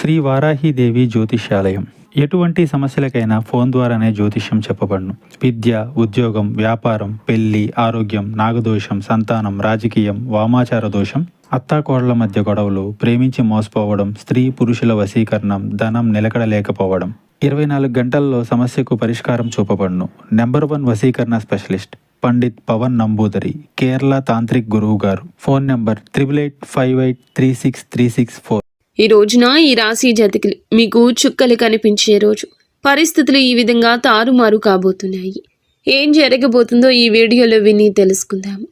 శ్రీ వారాహిదేవి జ్యోతిష్యాలయం. ఎటువంటి సమస్యలకైనా ఫోన్ ద్వారానే జ్యోతిష్యం చెప్పబడును. విద్య, ఉద్యోగం, వ్యాపారం, పెళ్లి, ఆరోగ్యం, నాగదోషం, సంతానం, రాజకీయం, వామాచార దోషం, అత్తాకోడళ్ల మధ్య గొడవలు, ప్రేమించి మోసపోవడం, స్త్రీ పురుషుల వశీకరణం, ధనం నిలకడ లేకపోవడం, 24 గంటల్లో సమస్యకు పరిష్కారం చూపబడును. నెంబర్ 1 వశీకరణ స్పెషలిస్ట్ పండిత్ పవన్ నంబూదరి, కేరళ తాంత్రిక్ గురువు గారు. Phone number 8858363634. ఈ రోజున ఈ రాశి జాతకులు మీకు చుక్కలు కనిపించే రోజు. పరిస్థితులు ఈ విధంగా తారుమారు కాబోతున్నాయి. ఏం జరగబోతుందో ఈ వీడియోలో విని తెలుసుకుందాము.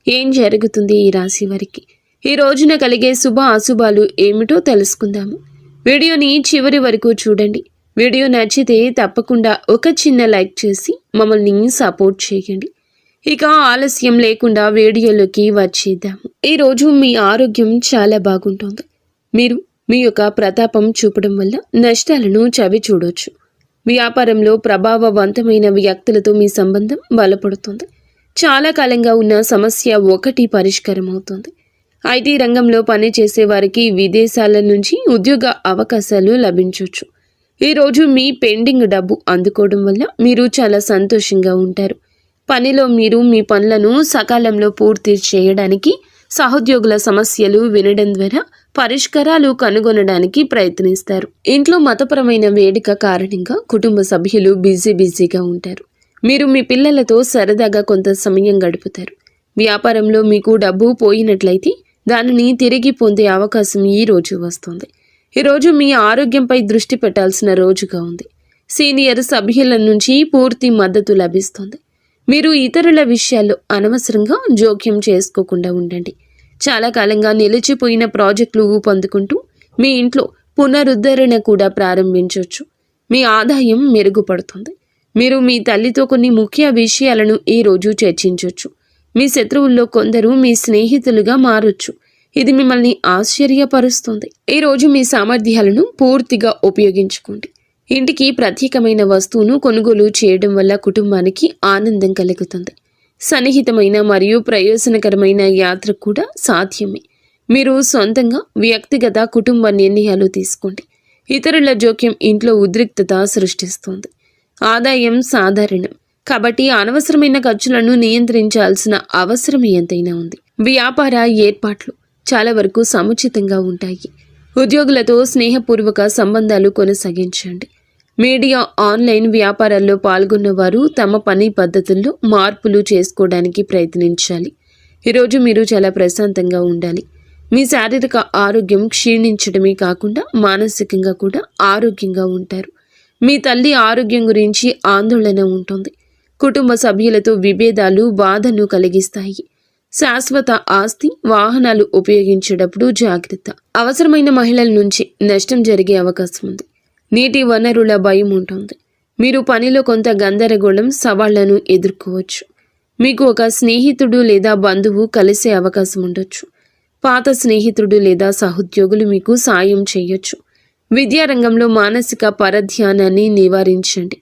ఏం జరుగుతుంది ఈ రాశి వారికి, ఈ రోజున కలిగే శుభ అశుభాలు ఏమిటో తెలుసుకుందాము. వీడియోని చివరి వరకు చూడండి. వీడియో నచ్చితే తప్పకుండా ఒక చిన్న లైక్ చేసి మమ్మల్ని సపోర్ట్ చేయండి. ఇక ఆలస్యం లేకుండా వీడియోలోకి వచ్చేద్దాము. ఈరోజు మీ ఆరోగ్యం చాలా బాగుంటుంది. మీరు మీ యొక్క ప్రతాపం చూపడం వల్ల నష్టాలను చవి చూడొచ్చు. వ్యాపారంలో ప్రభావవంతమైన వ్యక్తులతో మీ సంబంధం బలపడుతుంది. చాలా కాలంగా ఉన్న సమస్య ఒకటి పరిష్కారం అవుతుంది. ఐటీ రంగంలో పనిచేసే వారికి విదేశాల నుంచి ఉద్యోగ అవకాశాలు లభించవచ్చు. ఈరోజు మీ పెండింగ్ డబ్బు అందుకోవడం వల్ల మీరు చాలా సంతోషంగా ఉంటారు. పనిలో మీరు మీ పనులను సకాలంలో పూర్తి చేయడానికి, సహోద్యోగుల సమస్యలు వినడం ద్వారా పరిష్కారాలు కనుగొనడానికి ప్రయత్నిస్తారు. ఇంట్లో మతపరమైన వేడుక కారణంగా కుటుంబ సభ్యులు బిజీగా ఉంటారు. మీరు మీ పిల్లలతో సరదాగా కొంత సమయం గడుపుతారు. వ్యాపారంలో మీకు డబ్బు పోయినట్లయితే దానిని తిరిగి పొందే అవకాశం ఈ రోజు వస్తుంది. ఈరోజు మీ ఆరోగ్యంపై దృష్టి పెట్టాల్సిన రోజుగా ఉంది. సీనియర్ సభ్యుల నుంచి పూర్తి మద్దతు లభిస్తుంది. మీరు ఇతరుల విషయాల్లో అనవసరంగా జోక్యం చేసుకోకుండా ఉండండి. చాలా కాలంగా నిలిచిపోయిన ప్రాజెక్టులు ఊపందుకుంటూ మీ ఇంట్లో పునరుద్ధరణ కూడా ప్రారంభించవచ్చు. మీ ఆదాయం మెరుగుపడుతుంది. మీరు మీ తల్లితో కొన్ని ముఖ్య విషయాలను ఈ రోజు చర్చించవచ్చు. మీ శత్రువుల్లో కొందరు మీ స్నేహితులుగా మారొచ్చు. ఇది మిమ్మల్ని ఆశ్చర్యపరుస్తుంది. ఈరోజు మీ సామర్థ్యాలను పూర్తిగా ఉపయోగించుకోండి. ఇంటికి ప్రత్యేకమైన వస్తువును కొనుగోలు చేయడం వల్ల కుటుంబానికి ఆనందం కలుగుతుంది. సన్నిహితమైన మరియు ప్రయోజనకరమైన యాత్ర కూడా సాధ్యమే. మీరు సొంతంగా వ్యక్తిగత కుటుంబ నిర్ణయాలు తీసుకోండి. ఇతరుల జోక్యం ఇంట్లో ఉద్రిక్తత సృష్టిస్తుంది. ఆదాయం సాధారణం కాబట్టి అనవసరమైన ఖర్చులను నియంత్రించాల్సిన అవసరం ఎంతైనా ఉంది. వ్యాపార ఏర్పాట్లు చాలా వరకు సముచితంగా ఉంటాయి. ఉద్యోగులతో స్నేహపూర్వక సంబంధాలు కొనసాగించండి. మీడియా, ఆన్లైన్ వ్యాపారాల్లో పాల్గొన్నవారు తమ పని పద్ధతుల్లో మార్పులు చేసుకోవడానికి ప్రయత్నించాలి. ఈరోజు మీరు చాలా ప్రశాంతంగా ఉండాలి. మీ శారీరక ఆరోగ్యం క్షీణించడమే కాకుండా మానసికంగా కూడా ఆరోగ్యంగా ఉంటారు. మీ తల్లి ఆరోగ్యం గురించి ఆందోళన ఉంటుంది. కుటుంబ సభ్యులతో విభేదాలు బాధను కలిగిస్తాయి. శాశ్వత ఆస్తి, వాహనాలు ఉపయోగించేటప్పుడు జాగ్రత్త. అవసరమైన మహిళల నుంచి నష్టం జరిగే అవకాశం ఉంది. నీటి వనరుల భయం ఉంటుంది. మీరు పనిలో కొంత గందరగోళం, సవాళ్లను ఎదుర్కోవచ్చు. మీకు ఒక స్నేహితుడు లేదా బంధువు కలిసే అవకాశం ఉండొచ్చు. పాత స్నేహితుడు లేదా సహోద్యోగులు మీకు సాయం చేయొచ్చు. విద్యారంగంలో మానసిక పరధ్యానాన్ని నివారించండి.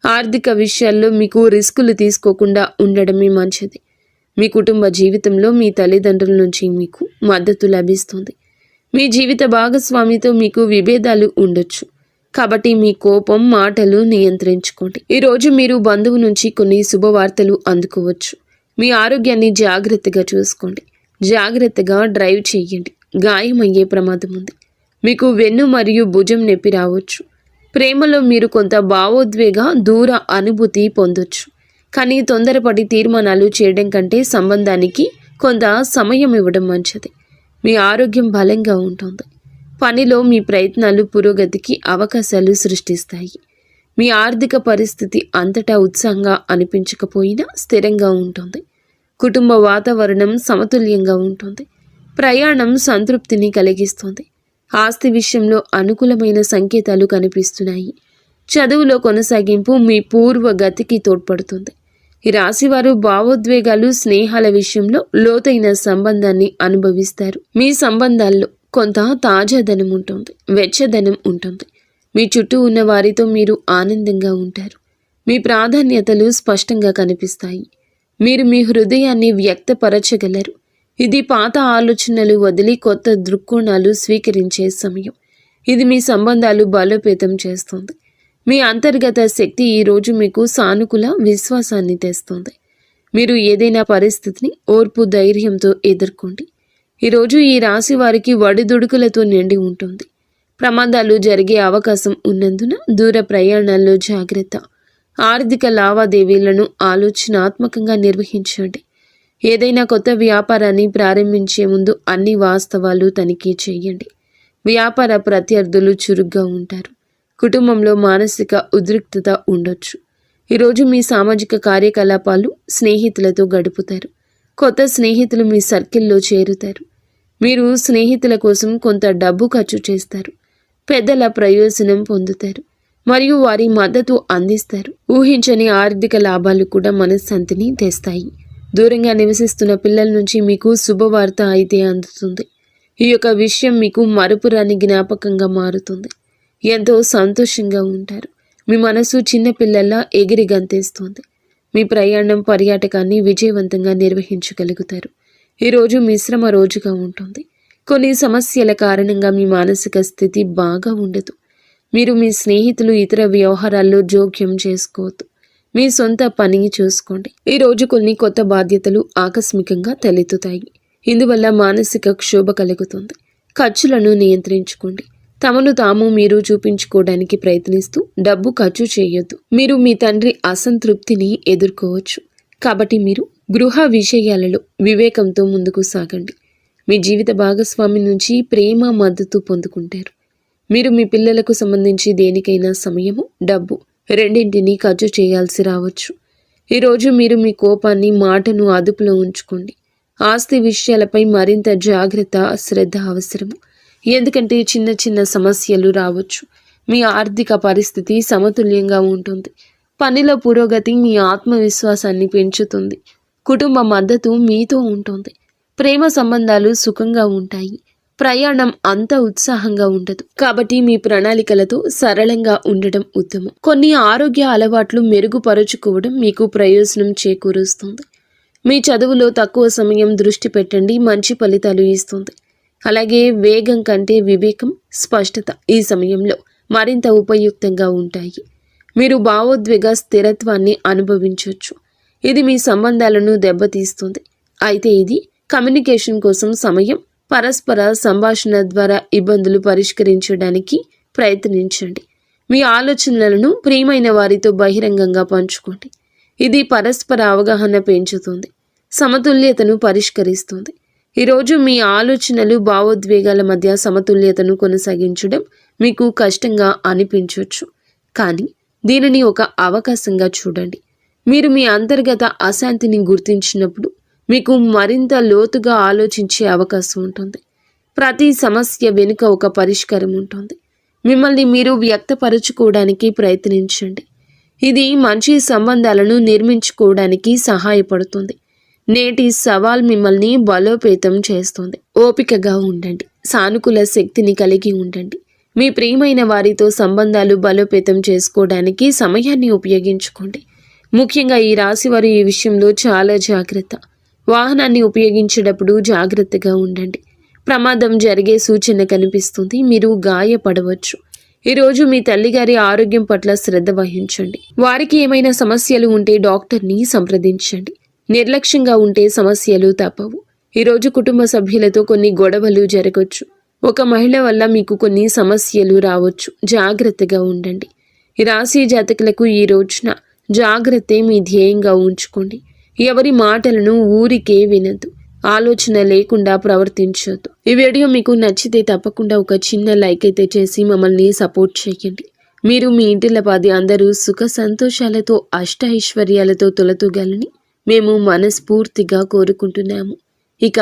ఆర్థిక విషయాల్లో మీకు రిస్కులు తీసుకోకుండా ఉండడమే మంచిది. మీ కుటుంబ జీవితంలో మీ తల్లిదండ్రుల నుంచి మీకు మద్దతు లభిస్తుంది. మీ జీవిత భాగస్వామితో మీకు విభేదాలు ఉండొచ్చు. కాబట్టి మీ కోపం, మాటలు నియంత్రించుకోండి. ఈరోజు మీరు బంధువు నుంచి కొన్ని శుభవార్తలు అందుకోవచ్చు. మీ ఆరోగ్యాన్ని జాగ్రత్తగా చూసుకోండి. జాగ్రత్తగా డ్రైవ్ చేయండి. గాయమయ్యే ప్రమాదం ఉంది. మీకు వెన్ను మరియు భుజం నొప్పి రావచ్చు. ప్రేమలో మీరు కొంత భావోద్వేగ దూర అనుభూతి పొందొచ్చు. కానీ తొందరపడి తీర్మానాలు చేయడం కంటే సంబంధానికి కొంత సమయం ఇవ్వడం మంచిది. మీ ఆరోగ్యం బలంగా ఉంటుంది. పనిలో మీ ప్రయత్నాలు పురోగతికి అవకాశాలు సృష్టిస్తాయి. మీ ఆర్థిక పరిస్థితి అంతటా ఉత్సాహంగా అనిపించకపోయినా స్థిరంగా ఉంటుంది. కుటుంబ వాతావరణం సమతుల్యంగా ఉంటుంది. ప్రయాణం సంతృప్తిని కలిగిస్తుంది. ఆస్తి విషయంలో అనుకూలమైన సంకేతాలు కనిపిస్తున్నాయి. చదువులో కొనసాగింపు మీ పూర్వ గతికి తోడ్పడుతుంది. ఈ రాశివారు భావోద్వేగాలు, స్నేహాల విషయంలో లోతైన సంబంధాన్ని అనుభవిస్తారు. మీ సంబంధాల్లో కొంత తాజాదనం ఉంటుంది, వెచ్చదనం ఉంటుంది. మీ చుట్టూ ఉన్న వారితో మీరు ఆనందంగా ఉంటారు. మీ ప్రాధాన్యతలు స్పష్టంగా కనిపిస్తాయి. మీరు మీ హృదయాన్ని వ్యక్తపరచగలరు. ఇది పాత ఆలోచనలు వదిలి కొత్త దృక్కోణాలు స్వీకరించే సమయం. ఇది మీ సంబంధాలు బలోపేతం చేస్తుంది. మీ అంతర్గత శక్తి ఈరోజు మీకు సానుకూల విశ్వాసాన్ని తెస్తుంది. మీరు ఏదైనా పరిస్థితిని ఓర్పు ధైర్యంతో ఎదుర్కోండి. ఈరోజు ఈ రాశి వారికి ఒడిదుడుకులతో నిండి ఉంటుంది. ప్రమాదాలు జరిగే అవకాశం ఉన్నందున దూర ప్రయాణాల్లో జాగ్రత్త. ఆర్థిక లావాదేవీలను ఆలోచనాత్మకంగా నిర్వహించండి. ఏదైనా కొత్త వ్యాపారాన్ని ప్రారంభించే ముందు అన్ని వాస్తవాలు తనిఖీ చేయండి. వ్యాపార ప్రత్యర్థులు చురుగ్గా ఉంటారు. కుటుంబంలో మానసిక ఉద్రిక్తత ఉండొచ్చు. ఈరోజు మీ సామాజిక కార్యకలాపాలు స్నేహితులతో గడుపుతారు. కొత్త స్నేహితులు మీ సర్కిల్లో చేరుతారు. మీరు స్నేహితుల కోసం కొంత డబ్బు ఖర్చు చేస్తారు. పెద్దల ప్రయోజనం పొందుతారు మరియు వారి మద్దతు అందిస్తారు. ఊహించని ఆర్థిక లాభాలు కూడా మనశ్శాంతిని తెస్తాయి. దూరంగా నివసిస్తున్న పిల్లల నుంచి మీకు శుభవార్త అయితే అందుతుంది. ఈ యొక్క విషయం మీకు మరపురాని జ్ఞాపకంగా మారుతుంది. ఎంతో సంతోషంగా ఉంటారు. మీ మనసు చిన్నపిల్లల్లా ఎగిరి గంతేస్తుంది. మీ ప్రయాణం పర్యాటకాన్ని విజయవంతంగా నిర్వహించగలుగుతారు. ఈరోజు మిశ్రమ రోజుగా ఉంటుంది. కొన్ని సమస్యల కారణంగా మీ మానసిక స్థితి బాగా ఉండదు. మీరు మీ స్నేహితులు ఇతర వ్యవహారాల్లో జోక్యం చేసుకోవద్దు. మీ సొంత పనిని చూసుకోండి. ఈరోజు కొన్ని కొత్త బాధ్యతలు ఆకస్మికంగా తలెత్తుతాయి. ఇందువల్ల మానసిక క్షోభ కలుగుతుంది. ఖర్చులను నియంత్రించుకోండి. తమను తాము మీరు చూపించుకోవడానికి ప్రయత్నిస్తూ డబ్బు ఖర్చు చేయొద్దు. మీరు మీ తండ్రి అసంతృప్తిని ఎదుర్కోవచ్చు. కాబట్టి మీరు గృహ విషయాలలో వివేకంతో ముందుకు సాగండి. మీ జీవిత భాగస్వామి నుంచి ప్రేమ మద్దతు పొందుకుంటారు. మీరు మీ పిల్లలకు సంబంధించి దేనికైనా సమయము, డబ్బు రెండింటినీ ఖర్చు చేయాల్సి రావచ్చు. ఈరోజు మీరు మీ కోపాన్ని, మాటను అదుపులో ఉంచుకోండి. ఆస్తి విషయాలపై మరింత జాగ్రత్త, శ్రద్ధ అవసరము. ఎందుకంటే చిన్న చిన్న సమస్యలు రావచ్చు. మీ ఆర్థిక పరిస్థితి సమతుల్యంగా ఉంటుంది. పనిలో పురోగతి మీ ఆత్మవిశ్వాసాన్ని పెంచుతుంది. కుటుంబ మద్దతు మీతో ఉంటుంది. ప్రేమ సంబంధాలు సుఖంగా ఉంటాయి. ప్రయాణం అంత ఉత్సాహంగా ఉండదు. కాబట్టి మీ ప్రణాళికలతో సరళంగా ఉండటం ఉత్తమం. కొన్ని ఆరోగ్య అలవాట్లు మెరుగుపరుచుకోవడం మీకు ప్రయోజనం చేకూరుస్తుంది. మీ చదువులో తక్కువ సమయం దృష్టి పెట్టండి, మంచి ఫలితాలు ఇస్తుంది. అలాగే వేగం కంటే వివేకం, స్పష్టత ఈ సమయంలో మరింత ఉపయుక్తంగా ఉంటాయి. మీరు భావోద్వేగ స్థిరత్వాన్ని అనుభవించవచ్చు. ఇది మీ సంబంధాలను దెబ్బతీస్తుంది. అయితే ఇది కమ్యూనికేషన్ కోసం సమయం, పరస్పర సంభాషణ ద్వారా ఇబ్బందులు పరిష్కరించడానికి ప్రయత్నించండి. మీ ఆలోచనలను ప్రియమైన వారితో బహిరంగంగా పంచుకోండి. ఇది పరస్పర అవగాహన పెంచుతుంది, సమతుల్యతను పరిష్కరిస్తుంది. ఈరోజు మీ ఆలోచనలు, భావోద్వేగాల మధ్య సమతుల్యతను కొనసాగించడం మీకు కష్టంగా అనిపించవచ్చు. కానీ దీనిని ఒక అవకాశంగా చూడండి. మీరు మీ అంతర్గత అశాంతిని గుర్తించినప్పుడు మీకు మరింత లోతుగా ఆలోచించే అవకాశం ఉంటుంది. ప్రతి సమస్య వెనుక ఒక పరిష్కారం ఉంటుంది. మిమ్మల్ని మీరు వ్యక్తపరచుకోవడానికి ప్రయత్నించండి. ఇది మంచి సంబంధాలను నిర్మించుకోవడానికి సహాయపడుతుంది. నేటి సవాల్ మిమ్మల్ని బలోపేతం చేస్తుంది. ఓపికగా ఉండండి. సానుకూల శక్తిని కలిగి ఉండండి. మీ ప్రియమైన వారితో సంబంధాలు బలోపేతం చేసుకోవడానికి సమయాన్ని ఉపయోగించుకోండి. ముఖ్యంగా ఈ రాశివారు ఈ విషయంలో చాలా జాగ్రత్త. వాహనాన్ని ఉపయోగించేటప్పుడు జాగ్రత్తగా ఉండండి. ప్రమాదం జరిగే సూచన కనిపిస్తుంది. మీరు గాయపడవచ్చు. ఈరోజు మీ తల్లిగారి ఆరోగ్యం పట్ల శ్రద్ధ వహించండి. వారికి ఏమైనా సమస్యలు ఉంటే డాక్టర్ని సంప్రదించండి. నిర్లక్ష్యంగా ఉంటే సమస్యలు తప్పవు. ఈరోజు కుటుంబ సభ్యులతో కొన్ని గొడవలు జరగవచ్చు. ఒక మహిళ వల్ల మీకు కొన్ని సమస్యలు రావచ్చు. జాగ్రత్తగా ఉండండి. ఈ రాశి జాతకులకు ఈ రోజున జాగ్రత్తే మీ ధ్యేయంగా ఉంచుకోండి. ఎవరి మాటలను ఊరికే వినద్దు. ఆలోచన లేకుండా ప్రవర్తించొద్దు. ఈ వీడియో మీకు నచ్చితే తప్పకుండా ఒక చిన్న లైక్ అయితే చేసి మమ్మల్ని సపోర్ట్ చేయండి. మీరు మీ ఇంటిల్లపాది అందరూ సుఖ సంతోషాలతో అష్ట ఐశ్వర్యాలతో తొలతూగాలని మేము మనస్ఫూర్తిగా కోరుకుంటున్నాము. ఇక